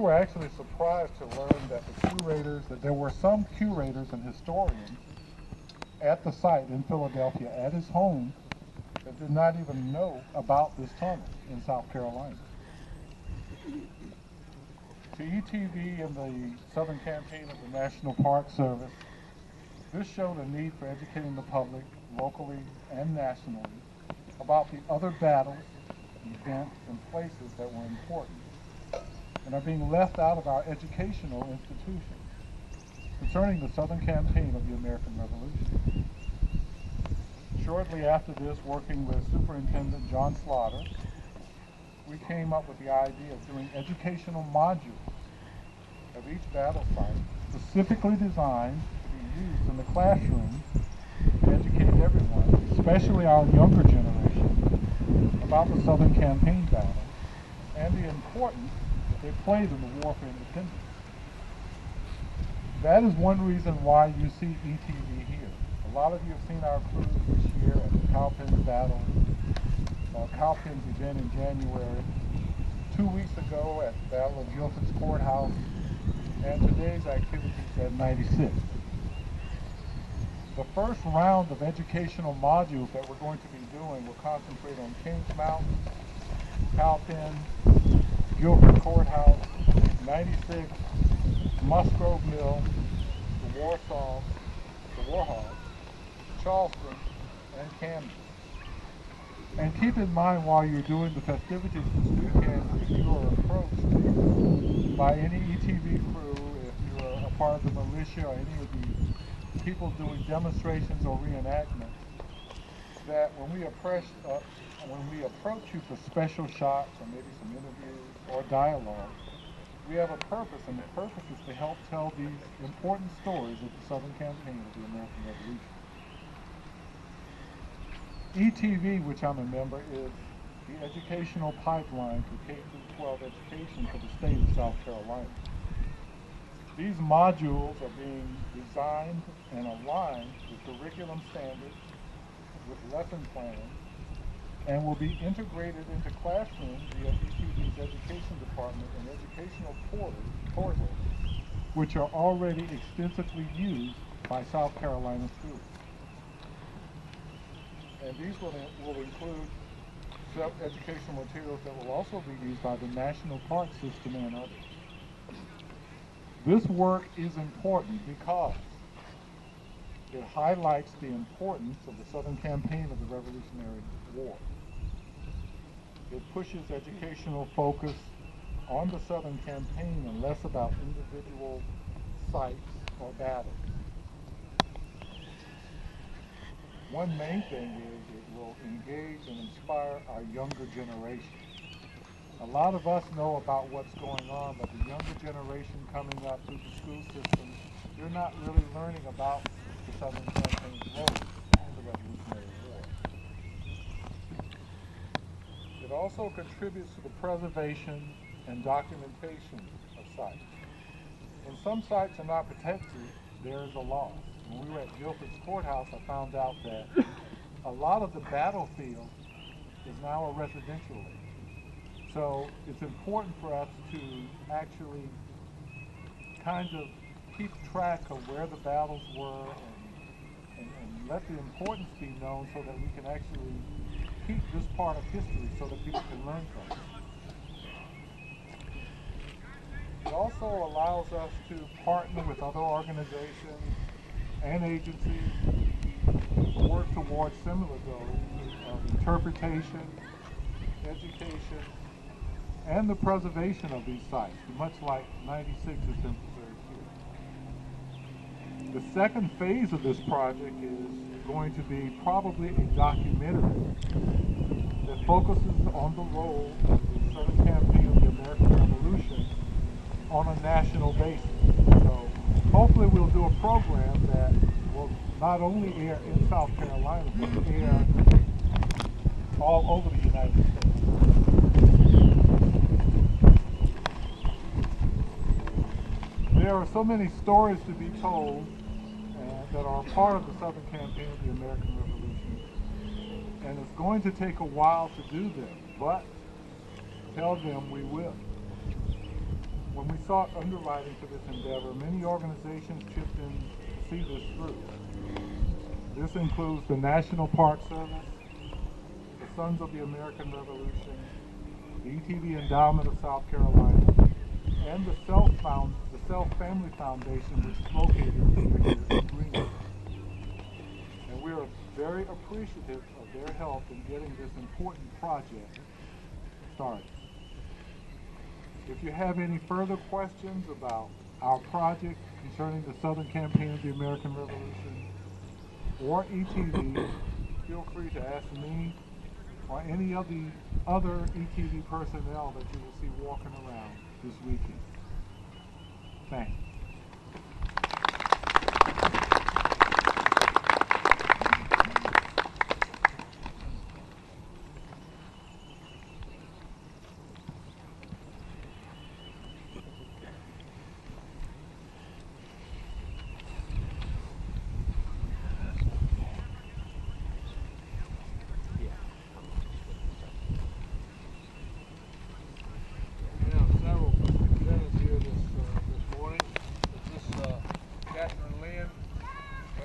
were actually surprised to learn that there were some curators and historians at the site in Philadelphia, at his home, that did not even know about this tunnel in South Carolina. To ETV and the Southern Campaign of the National Park Service, this showed a need for educating the public, locally and nationally, about the other battles, events, and places that were important and are being left out of our educational institutions concerning the Southern Campaign of the American Revolution. Shortly after this, working with Superintendent John Slaughter, we came up with the idea of doing educational modules of each battle site specifically designed to be used in the classroom to educate everyone, especially our younger generation, about the Southern Campaign battle and the importance that they played in the War for Independence. That is one reason why you see ETV here. A lot of you have seen our crews this year at the Cowpens battle, Cowpens event in January, 2 weeks ago at the Battle of Guilford's Courthouse, and today's activities at 96. The first round of educational modules that we're going to be doing will concentrate on Kings Mountain, Cowpens, Guilford Courthouse, 96, Musgrove Mill, the Warsaw, the Warhol, Charleston, and Camden. And keep in mind while you're doing the festivities this weekend, if you are approached by any ETV crew, if you're a part of the militia or any of the people doing demonstrations or reenactments, that when we approach you for special shots or maybe some interviews or dialogue, we have a purpose, and the purpose is to help tell these important stories of the Southern Campaign of the American Revolution. ETV, which I'm a member, is the educational pipeline for K-12 education for the state of South Carolina. These modules are being designed and aligned with curriculum standards, with lesson plans, and will be integrated into classrooms via ETV's education department and educational portals, which are already extensively used by South Carolina schools. And these will include educational materials that will also be used by the National Park System and others. This work is important because it highlights the importance of the Southern Campaign of the Revolutionary War. It pushes educational focus on the Southern Campaign and less about individual sites or battles. One main thing is it will engage and inspire our younger generation. A lot of us know about what's going on, but the younger generation coming up through the school system, they're not really learning about the Southern Campaign's role in the Revolutionary War. It also contributes to the preservation and documentation of sites. When some sites are not protected, there is a loss. When we were at Guilford's Courthouse, I found out that a lot of the battlefield is now a residential area. So it's important for us to actually kind of keep track of where the battles were and let the importance be known so that we can actually keep this part of history so that people can learn from it. It also allows us to partner with other organizations and agencies to work towards similar goals of interpretation, education, and the preservation of these sites, much like 96 has been preserved here. The second phase of this project is going to be probably a documentary that focuses on the role of the Southern Campaign of the American Revolution on a national basis. So hopefully we'll do a program that will not only air in South Carolina, but air all over the United States. There are so many stories to be told that are part of the Southern Campaign of the American Revolution. And it's going to take a while to do them, but tell them we will. When we sought underwriting to this endeavor, many organizations chipped in to see this through. This includes the National Park Service, the Sons of the American Revolution, the ETV Endowment of South Carolina, and the Self Family Foundation, which is located here in Greenville. And we are very appreciative of their help in getting this important project started. If you have any further questions about our project concerning the Southern Campaign of the American Revolution or ETV, feel free to ask me or any of the other ETV personnel that you will see walking around this weekend. Thanks.